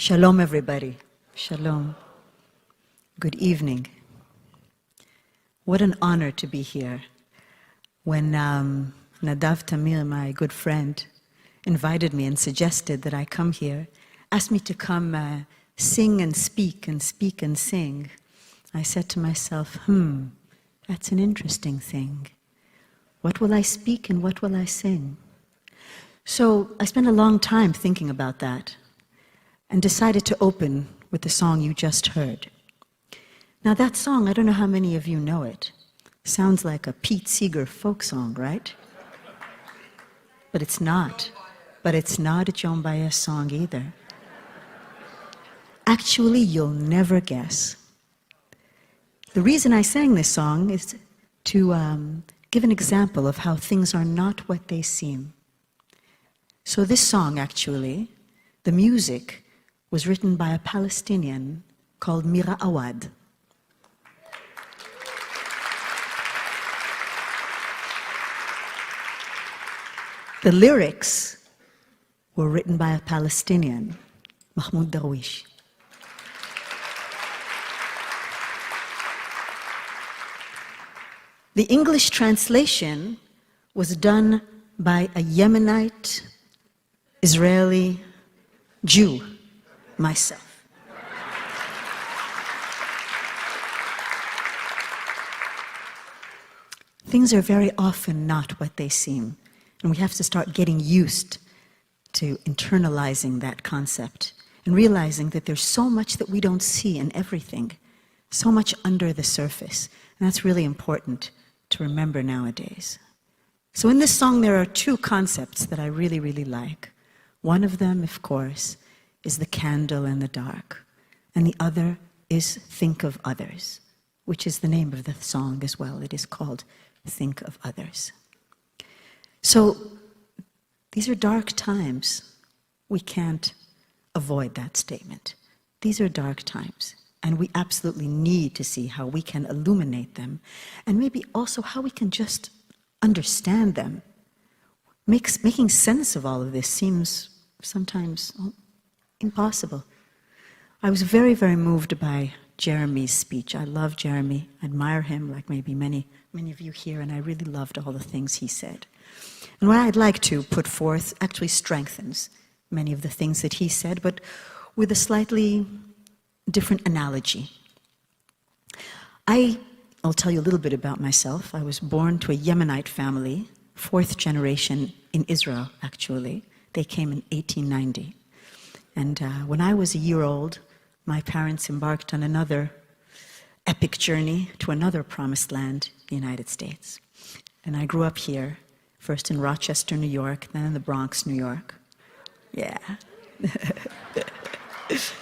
Shalom, everybody. Shalom. Good evening. What an honor to be here. When Nadav Tamir, my good friend, invited me and suggested that I come here, asked me to come sing and speak and speak and sing, I said to myself, that's an interesting thing. What will I speak and what will I sing? So I spent a long time thinking about that and decided to open with the song you just heard. Now that song, I don't know how many of you know it. Sounds like a Pete Seeger folk song, right? But it's not. But it's not a Joan Baez song either. Actually, you'll never guess. The reason I sang this song is to give an example of how things are not what they seem. So this song, actually, the music was written by a Palestinian called Mira Awad. The lyrics were written by a Palestinian, Mahmoud Darwish. The English translation was done by a Yemenite Israeli Jew, myself. Things are very often not what they seem, and we have to start getting used to internalizing that concept and realizing that there's so much that we don't see in everything, so much under the surface, and that's really important to remember nowadays. So in this song there are two concepts that I really, really like. One of them, of course, is the candle in the dark, and the other is Think of Others, which is the name of the song as well. It is called Think of Others. So these are dark times. We can't avoid that statement. These are dark times, and we absolutely need to see how we can illuminate them, and maybe also how we can just understand them. Making sense of all of this seems sometimes impossible. I was very, very moved by Jeremy's speech. I love Jeremy, admire him like maybe many of you here, and I really loved all the things he said. And what I'd like to put forth actually strengthens many of the things that he said, but with a slightly different analogy. I'll tell you a little bit about myself. I was born to a Yemenite family, 4th generation in Israel, actually. They came in 1890. And when I was a year old, my parents embarked on another epic journey to another promised land, the United States. And I grew up here, first in Rochester, New York, then in the Bronx, New York. Yeah.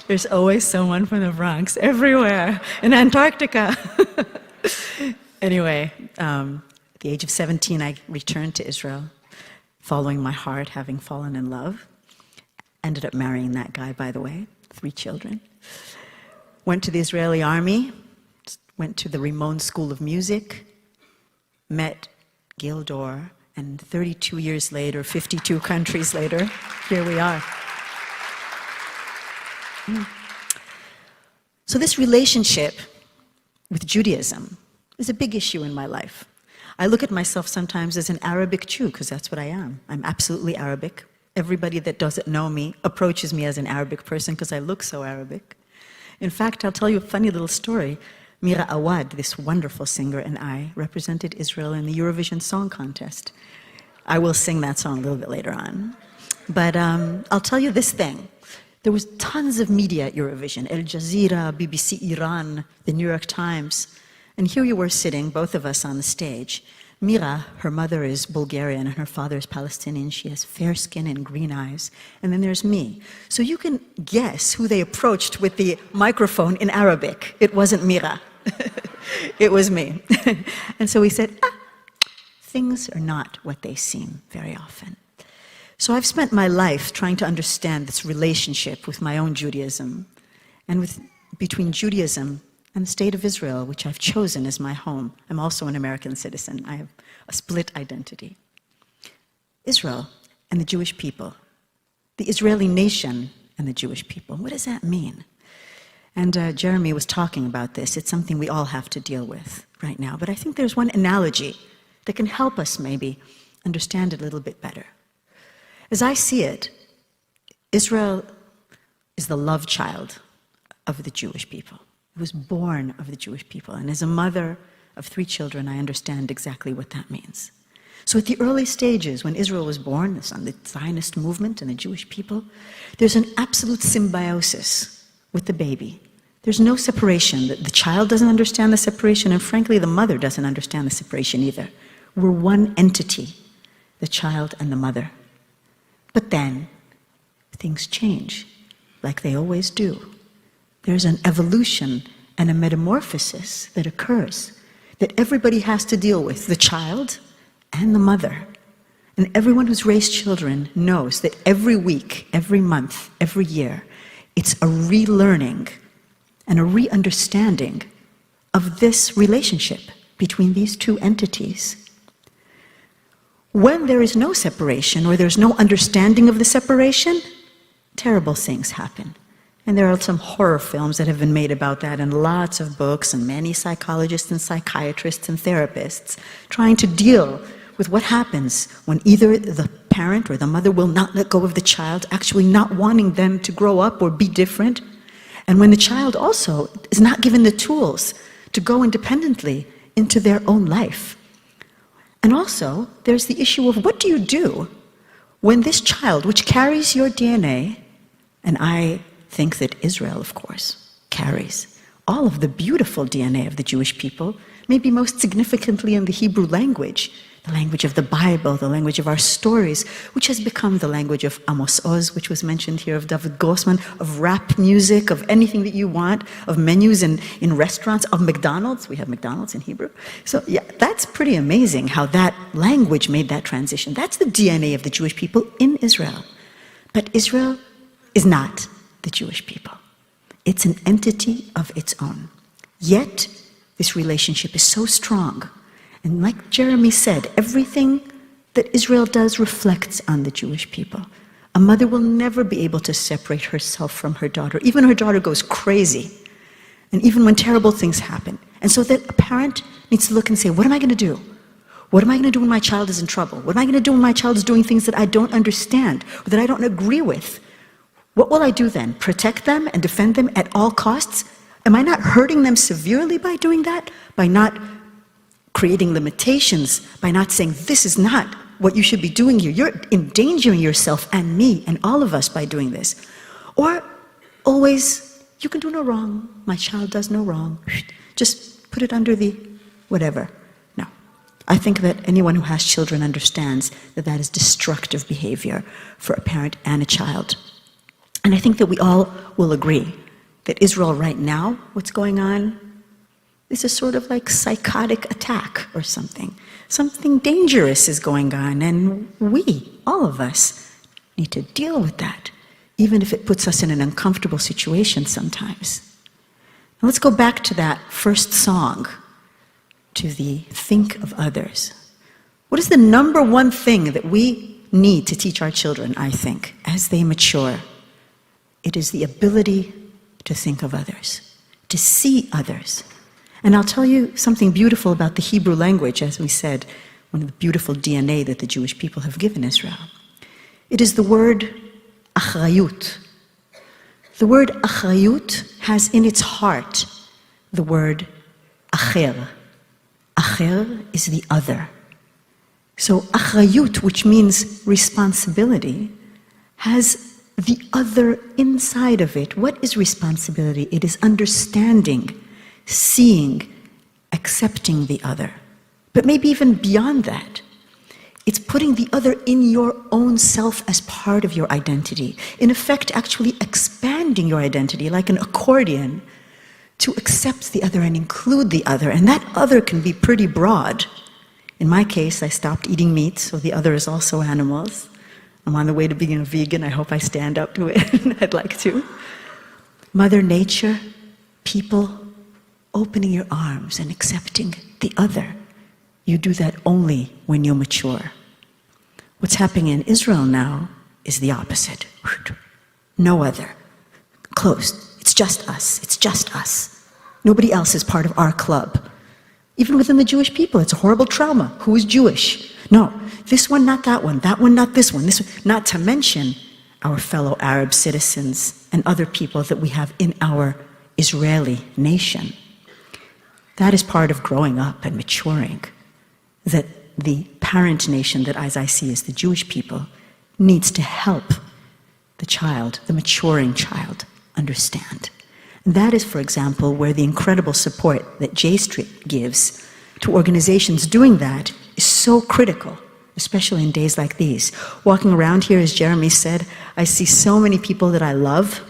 There's always someone from the Bronx, everywhere, in Antarctica. Anyway, at the age of 17, I returned to Israel, following my heart, having fallen in love. Ended up marrying that guy, by the way, 3 children. Went to the Israeli army, went to the Rimon School of Music, met Gildor, and 32 years later, 52 countries later, here we are. So this relationship with Judaism is a big issue in my life. I look at myself sometimes as an Arabic Jew, because that's what I am. I'm absolutely Arabic. Everybody that doesn't know me approaches me as an Arabic person because I look so Arabic. In fact, I'll tell you a funny little story. Mira Awad, this wonderful singer, and I represented Israel in the Eurovision Song Contest. I will sing that song a little bit later on. But I'll tell you this thing. There was tons of media at Eurovision, Al Jazeera, BBC Iran, the New York Times. And here you were sitting, both of us on the stage. Mira, her mother is Bulgarian and her father is Palestinian. She has fair skin and green eyes. And then there's me. So you can guess who they approached with the microphone in Arabic. It wasn't Mira. It was me. And so we said, things are not what they seem very often. So I've spent my life trying to understand this relationship with my own Judaism and between Judaism and the state of Israel, which I've chosen as my home. I'm also an American citizen. I have a split identity. Israel and the Jewish people, the Israeli nation and the Jewish people. What does that mean? And Jeremy was talking about this. It's something we all have to deal with right now. But I think there's one analogy that can help us maybe understand it a little bit better. As I see it, Israel is the love child of the Jewish people. It was born of the Jewish people. And as a mother of 3 children, I understand exactly what that means. So at the early stages, when Israel was born, the Zionist movement and the Jewish people, there's an absolute symbiosis with the baby. There's no separation. The child doesn't understand the separation, and frankly, the mother doesn't understand the separation either. We're one entity, the child and the mother. But then, things change, like they always do. There's an evolution and a metamorphosis that occurs that everybody has to deal with, the child and the mother. And everyone who's raised children knows that every week, every month, every year, it's a relearning and a re-understanding of this relationship between these 2 entities. When there is no separation or there's no understanding of the separation, terrible things happen. And there are some horror films that have been made about that, and lots of books, and many psychologists and psychiatrists and therapists trying to deal with what happens when either the parent or the mother will not let go of the child, actually not wanting them to grow up or be different, and when the child also is not given the tools to go independently into their own life. And also, there's the issue of what do you do when this child, which carries your DNA, and I think that Israel, of course, carries all of the beautiful DNA of the Jewish people, maybe most significantly in the Hebrew language, the language of the Bible, the language of our stories, which has become the language of Amos Oz, which was mentioned here, of David Grossman, of rap music, of anything that you want, of menus in restaurants, of McDonald's. We have McDonald's in Hebrew. So yeah, that's pretty amazing how that language made that transition. That's the DNA of the Jewish people in Israel. But Israel is not the Jewish people. It's an entity of its own. Yet, this relationship is so strong. And like Jeremy said, everything that Israel does reflects on the Jewish people. A mother will never be able to separate herself from her daughter. Even her daughter goes crazy. And even when terrible things happen. And so that a parent needs to look and say, what am I going to do? What am I going to do when my child is in trouble? What am I going to do when my child is doing things that I don't understand or that I don't agree with? What will I do then? Protect them and defend them at all costs? Am I not hurting them severely by doing that? By not creating limitations, by not saying, this is not what you should be doing here. You're endangering yourself and me and all of us by doing this. Or always, you can do no wrong. My child does no wrong. Just put it under the whatever. No. I think that anyone who has children understands that that is destructive behavior for a parent and a child. And I think that we all will agree that Israel right now, what's going on, is a sort of like psychotic attack or something. Something dangerous is going on, and we, all of us, need to deal with that, even if it puts us in an uncomfortable situation sometimes. Now let's go back to that first song, to the think of others. What is the number one thing that we need to teach our children, I think, as they mature? It is the ability to think of others, to see others. And I'll tell you something beautiful about the Hebrew language, as we said, one of the beautiful DNA that the Jewish people have given Israel. It is the word achrayut. The word achrayut has in its heart the word acher. Acher is the other. So achrayut, which means responsibility, has the other inside of it. What is responsibility? It is understanding, seeing, accepting the other. But maybe even beyond that, it's putting the other in your own self as part of your identity. In effect, actually expanding your identity like an accordion to accept the other and include the other. And that other can be pretty broad. In my case, I stopped eating meat, so the other is also animals. I'm on the way to being a vegan. I hope I stand up to it. I'd like to. Mother Nature, people, opening your arms and accepting the other. You do that only when you mature. What's happening in Israel now is the opposite. No other. Closed. It's just us. It's just us. Nobody else is part of our club. Even within the Jewish people, it's a horrible trauma. Who is Jewish? No, this one, not that one not this one, not to mention our fellow Arab citizens and other people that we have in our Israeli nation. That is part of growing up and maturing, that the parent nation that, as I see, is the Jewish people, needs to help the child, the maturing child, understand. And that is, for example, where the incredible support that Jstreet gives to organizations doing that is so critical, especially in days like these. Walking around here, as Jeremy said, I see so many people that I love.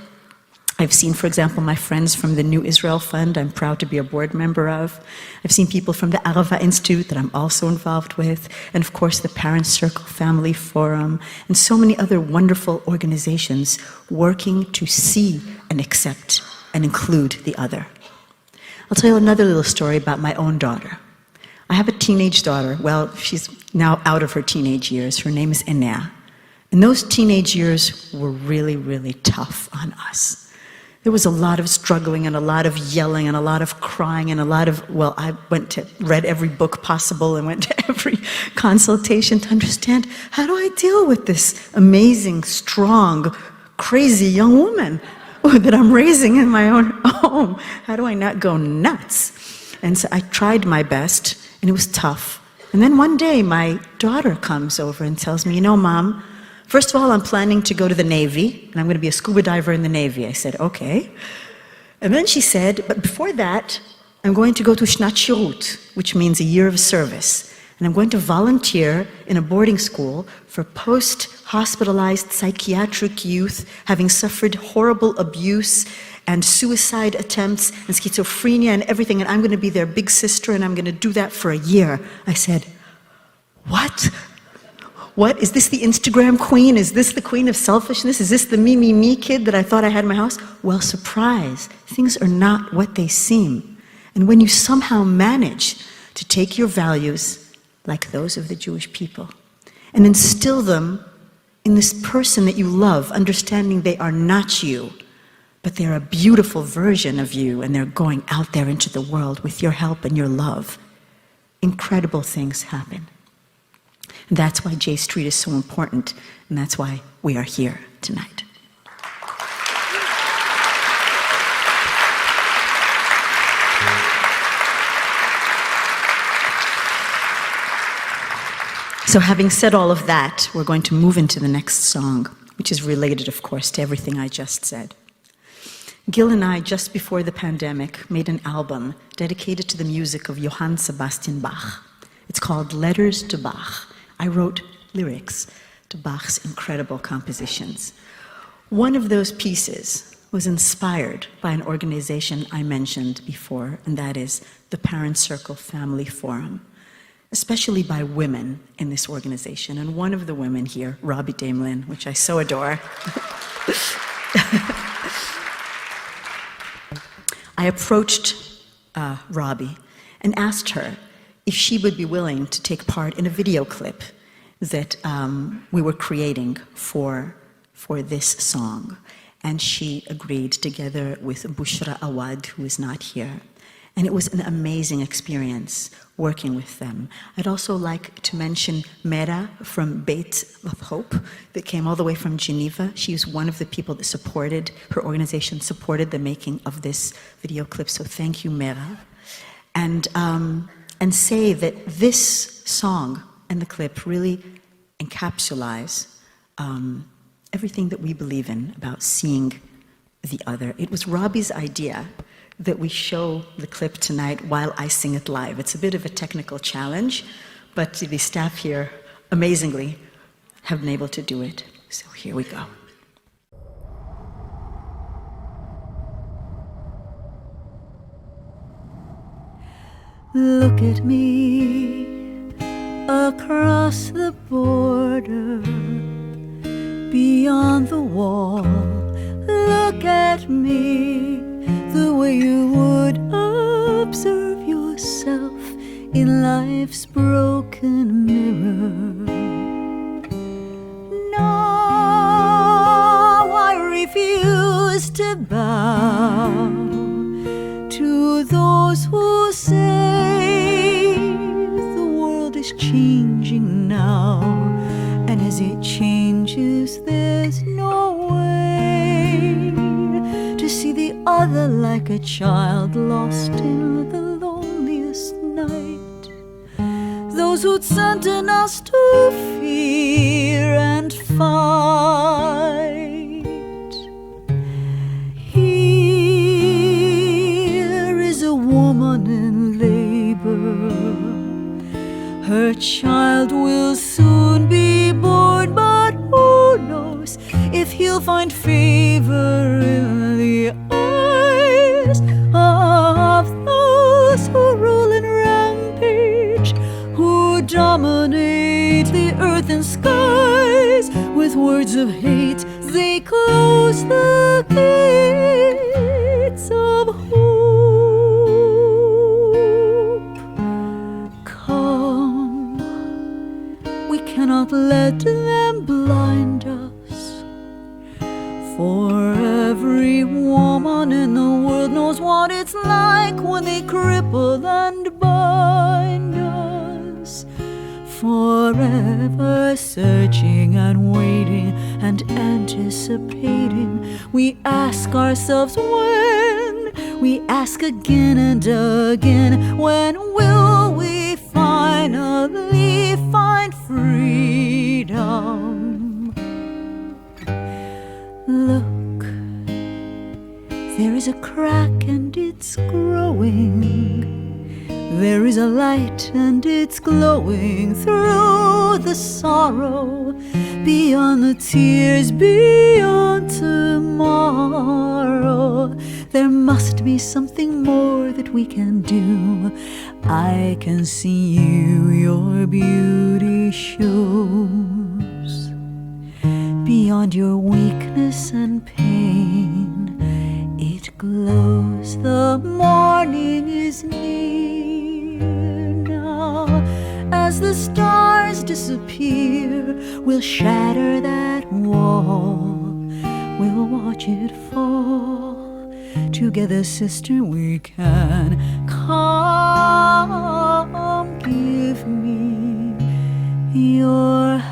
I've seen, for example, my friends from the New Israel Fund I'm proud to be a board member of. I've seen people from the Arava Institute that I'm also involved with, and of course the Parents Circle Family Forum, and so many other wonderful organizations working to see and accept and include the other. I'll tell you another little story about my own daughter. I have a teenage daughter. Well, she's now out of her teenage years. Her name is Enea. And those teenage years were really, really tough on us. There was a lot of struggling and a lot of yelling and a lot of crying and a lot of, well, I read every book possible and went to every consultation to understand, how do I deal with this amazing, strong, crazy young woman that I'm raising in my own home? How do I not go nuts? And so I tried my best, and it was tough. And then one day, my daughter comes over and tells me, you know, Mom, first of all, I'm planning to go to the Navy, and I'm going to be a scuba diver in the Navy. I said, okay. And then she said, but before that, I'm going to go to Shnat Shirut, which means a year of service. And I'm going to volunteer in a boarding school for post-hospitalized psychiatric youth having suffered horrible abuse and suicide attempts and schizophrenia and everything, and I'm going to be their big sister, and I'm going to do that for a year. I said, what? What? Is this the Instagram queen? Is this the queen of selfishness? Is this the me, me, me kid that I thought I had in my house? Well, surprise. Things are not what they seem. And when you somehow manage to take your values, like those of the Jewish people, and instill them in this person that you love, understanding they are not you, but they're a beautiful version of you, and they're going out there into the world with your help and your love, incredible things happen. And that's why Jstreet is so important, and that's why we are here tonight. So having said all of that, we're going to move into the next song, which is related, of course, to everything I just said. Gil and I, just before the pandemic, made an album dedicated to the music of Johann Sebastian Bach. It's called Letters to Bach. I wrote lyrics to Bach's incredible compositions. One of those pieces was inspired by an organization I mentioned before, and that is the Parents Circle Family Forum, especially by women in this organization. And one of the women here, Robbie Damelin, which I so adore, I approached Robbie and asked her if she would be willing to take part in a video clip that we were creating for this song. And she agreed, together with Bushra Awad, who is not here. And it was an amazing experience working with them. I'd also like to mention Mera from Beit of Hope that came all the way from Geneva. She was one of the people that supported, her organization supported the making of this video clip. So thank you, Mera. And say that this song and the clip really encapsulize everything that we believe in about seeing the other. It was Robbie's idea that we show the clip tonight while I sing it live. It's a bit of a technical challenge, but the staff here, amazingly, have been able to do it. So here we go. Look at me across the border, beyond the wall. Look at me the way you would observe yourself in life's broken mirror. Now I refuse to bow to those who say the world is changing now, and as it changes there's no way to see the other like a child lost in the loneliest night. Those who'd sentence us to fear and fight. Here is a woman in labor. Her child will soon be born, but who knows if he'll find favor in the eyes of those who rule and rampage, who dominate the earth and skies. With words of hate they close the gates of hope. Come, we cannot let them blind us, for every woman in the world knows what it's like when they cripple and bind us. Forever searching and waiting and anticipating, we ask ourselves when, we ask again and again, when will we finally find freedom? Look, there is a crack and it's growing. There is a light and it's glowing through the sorrow, beyond the tears, beyond tomorrow. There must be something more that we can do. I can see you, your beauty shows. Beyond your weakness and pain, it glows. The morning is near now. As the stars disappear, we'll shatter that wall. We'll watch it fall. Together, sister, we can. Come, give me your hand.